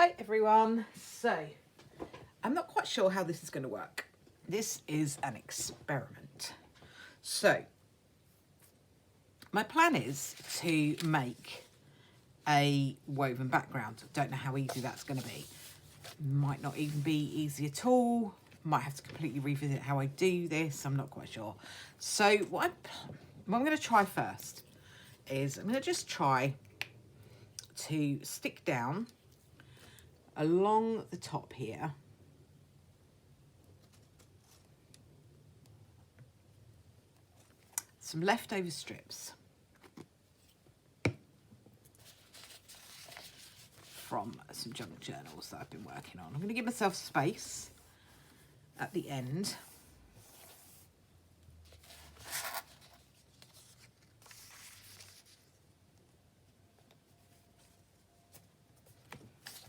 Hi everyone. So, I'm not quite sure how this is going to work. This is an experiment. So, my plan is to make a woven background. I don't know how easy that's going to be. Might not even be easy at all. Might have to completely revisit how I do this. I'm not quite sure. So, what I'm going to try first is I'm going to just try to stick down along the top here some leftover strips from some junk journals that I've been working on. I'm going to give myself space at the end.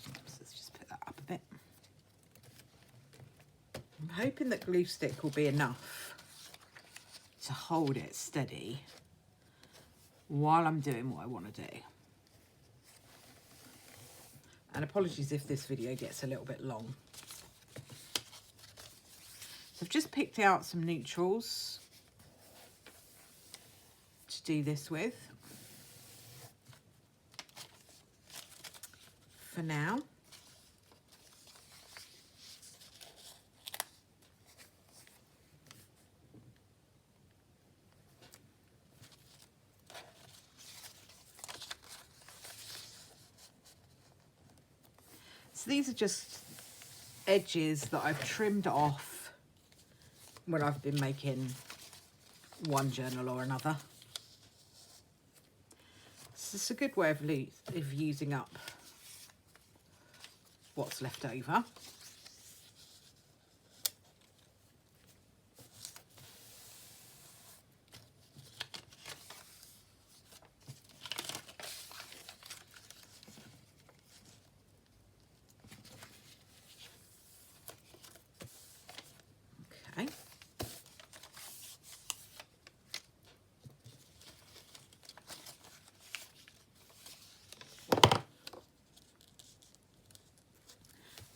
So let's just put that up a bit. I'm hoping that glue stick will be enough to hold it steady while I'm doing what I want to do. And apologies if this video gets a little bit long. So I've just picked out some neutrals to do this with for now. So these are just edges that I've trimmed off when I've been making one journal or another. So it's a good way of using up what's left over. Okay.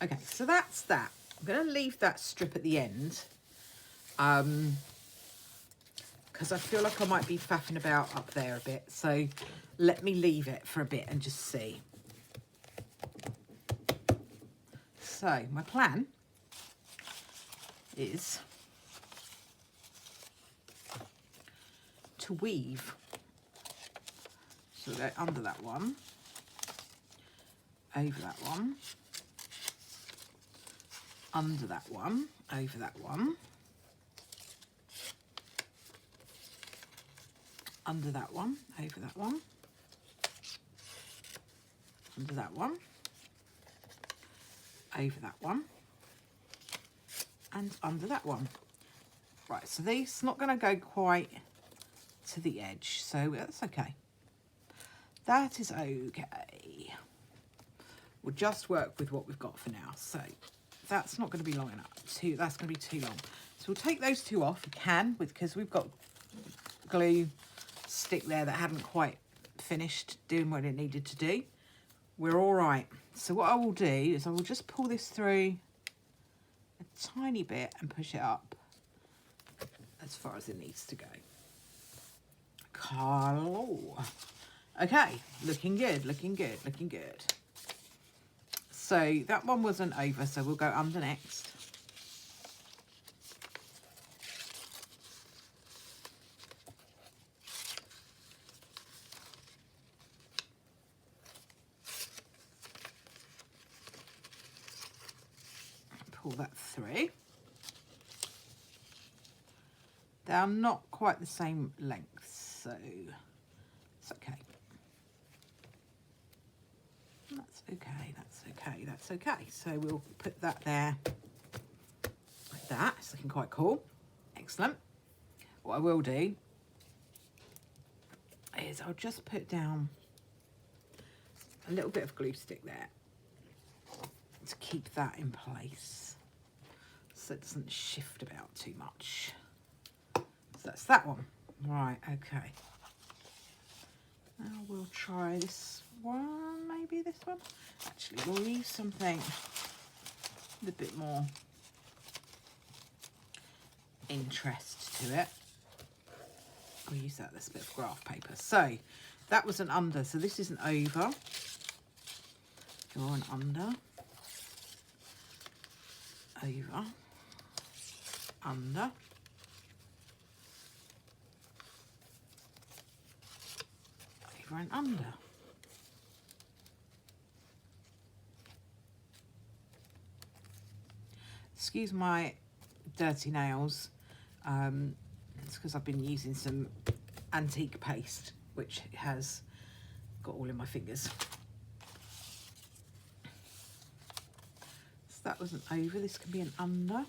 Okay, so that's that. I'm going to leave that strip at the end because I feel like I might be faffing about up there a bit. So let me leave it for a bit and just see. So my plan is to weave. So we'll go under that one, over that one, under that one, over that one, under that one, over that one, under that one, over that one, and under that one. Right, so these not going to go quite to the edge, so that's okay. That is okay. We'll just work with what we've got for now. So that's not going to be long enough. That's going to be too long. So we'll take those two off. We can, because we've got glue stick there that hadn't quite finished doing what it needed to do. We're all right. So what I will do is I will just pull this through a tiny bit and push it up as far as it needs to go. Okay, looking good, looking good, looking good. So that one wasn't over, so we'll go under next. Pull that through. They are not quite the same length, so it's okay. That's okay, that's okay, that's okay. So we'll put that there like that. It's looking quite cool. Excellent. What I will do is I'll just put down a little bit of glue stick there to keep that in place so it doesn't shift about too much. So that's that one. Right, okay. Now we'll try this one, maybe this one. Actually, we'll use something with a bit more interest to it. I'll use that, this bit of graph paper. So that was an under, so this is an over. Draw an under, over, under, over and under. Excuse my dirty nails. It's because I've been using some antique paste, which has got all in my fingers. So that was an over. This can be an under.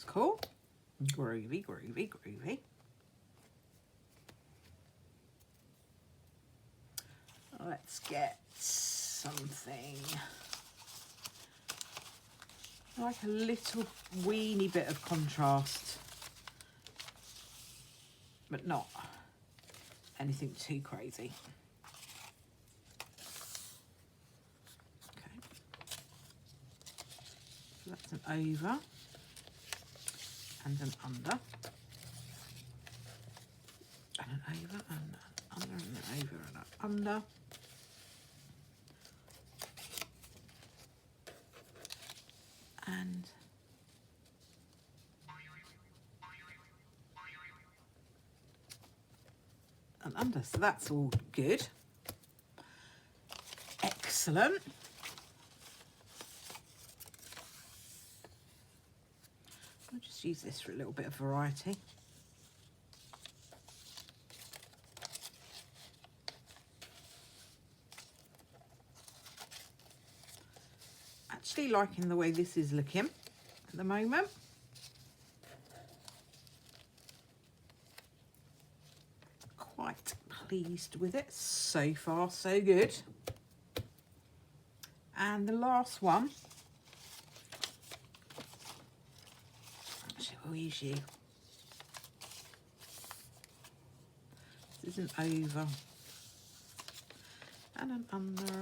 Cool. Groovy, groovy, groovy. Let's get something like a little weeny bit of contrast, but not anything too crazy. Okay. So that's an over. And an under, and an over, and an under, and an over, and an under, and an under. So that's all good. Excellent. I'll just use this for a little bit of variety. Actually liking the way this is looking at the moment. Quite pleased with it. So far, so good. And the last one, we'll use you. This is an over and an under,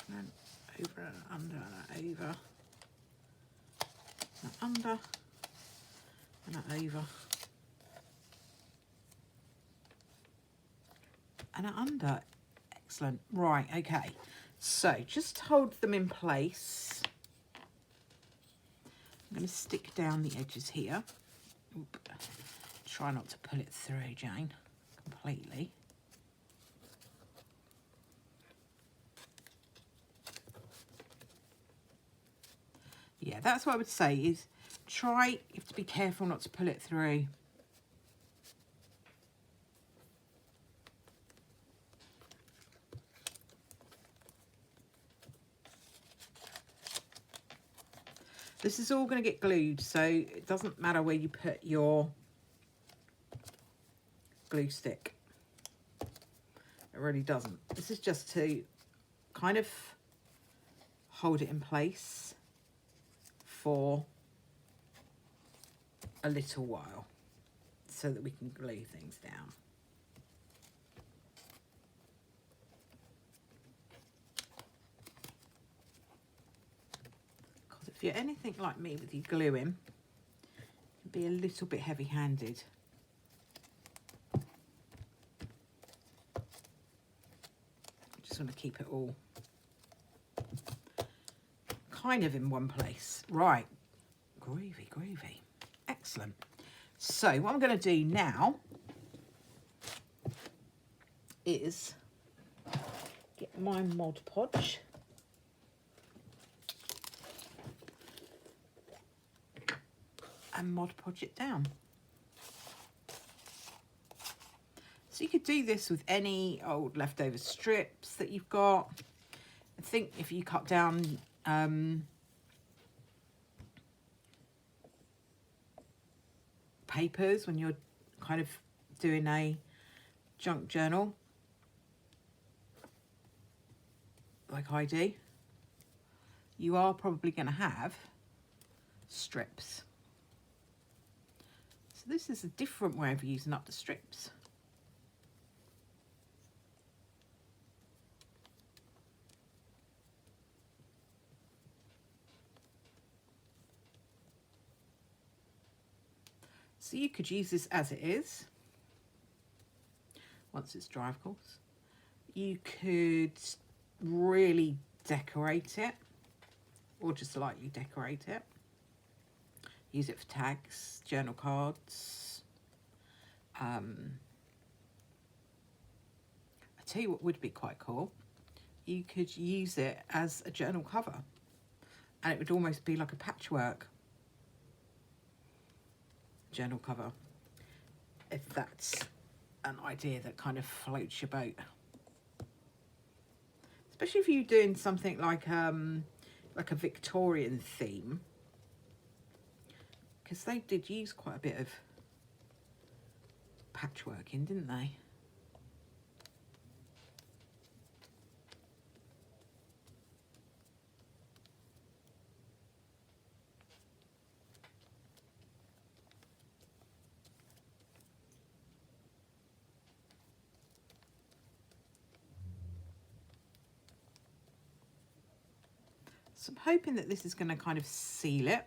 and an over, and an under, and an over, an under, and an over, and an under. Excellent. Right, okay. So just hold them in place. I'm going to stick down the edges here. Oop. Try not to pull it through, Jane, completely. Yeah, that's what I would say is try, you have to be careful not to pull it through. This is all going to get glued, so it doesn't matter where you put your glue stick. It really doesn't. This is just to kind of hold it in place for a little while so that we can glue things down. If you're anything like me with your gluing, you can be a little bit heavy-handed. Just want to keep it all kind of in one place. Right, groovy, groovy. Excellent. So what I'm going to do now is get my Mod Podge. And Mod Podge it down. So you could do this with any old leftover strips that you've got. I think if you cut down papers when you're kind of doing a junk journal, like I do, you are probably going to have strips. So this is a different way of using up the strips. So you could use this as it is, once it's dry, of course. You could really decorate it, or just lightly decorate it. Use it for tags, journal cards. I tell you what would be quite cool. You could use it as a journal cover, and it would almost be like a patchwork journal cover, if that's an idea that kind of floats your boat. Especially if you're doing something like a Victorian theme, because they did use quite a bit of patchworking, didn't they? So I'm hoping that this is going to kind of seal it.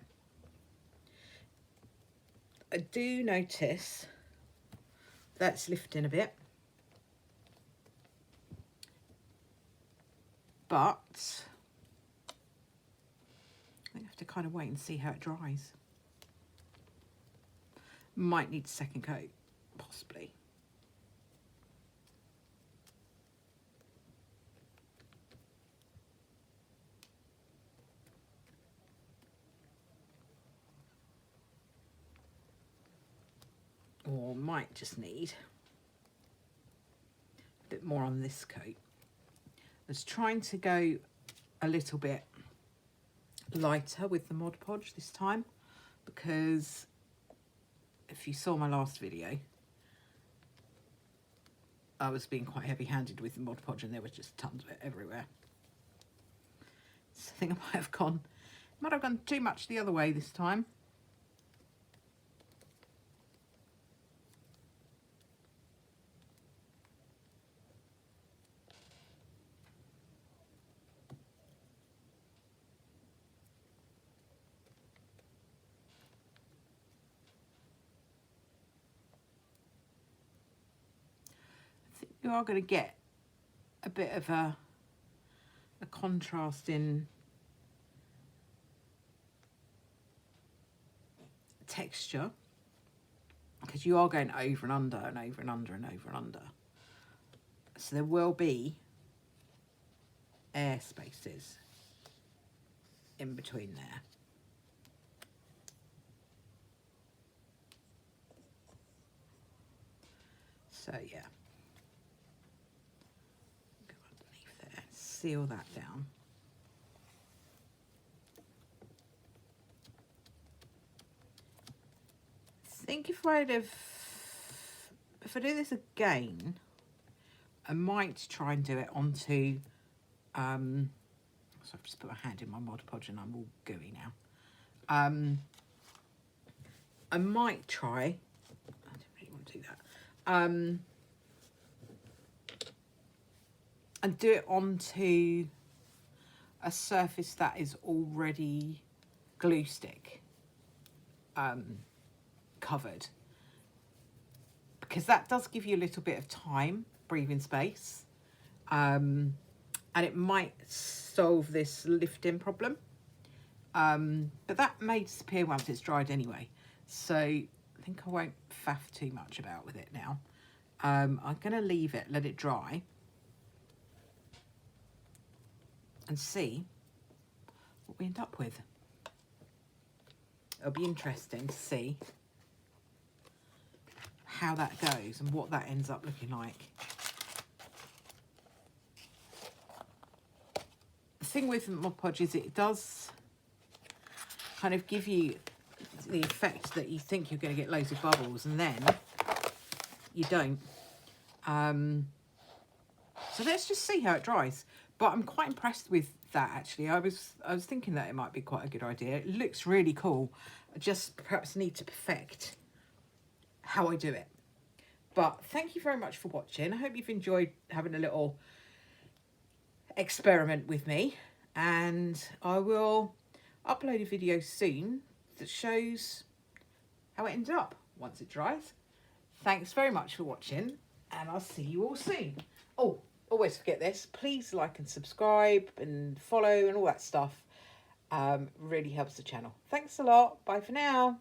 I do notice that's lifting a bit, but I have to kind of wait and see how it dries. Might need a second coat, possibly. Or might just need a bit more on this coat. I was trying to go a little bit lighter with the Mod Podge this time, because if you saw my last video, I was being quite heavy-handed with the Mod Podge and there was just tons of it everywhere. So I think I might have gone too much the other way this time. You are going to get a bit of a contrast in texture, because you are going over and under and over and under and over and under. So there will be air spaces in between there. So yeah. Seal that down. I think if I do this again, I might try and do it onto so I've just put my hand in my Mod Podge and I'm all gooey now. I might try, I don't really want to do that, and do it onto a surface that is already glue stick covered, because that does give you a little bit of time, breathing space, and it might solve this lifting problem, but that may disappear once it's dried anyway, so I think I won't faff too much about with it now. I'm going to leave it, let it dry, and see what we end up with. It'll be interesting to see how that goes and what that ends up looking like. The thing with Mod Podge is it does kind of give you the effect that you think you're going to get loads of bubbles and then you don't. So let's just see how it dries. But I'm quite impressed with that, actually. I was thinking that it might be quite a good idea. It looks really cool. I just perhaps need to perfect how I do it. But thank you very much for watching. I hope you've enjoyed having a little experiment with me. And I will upload a video soon that shows how it ends up once it dries. Thanks very much for watching, and I'll see you all soon. Oh, always forget this. Please like and subscribe and follow and all that stuff. Really helps the channel. Thanks a lot. Bye for now.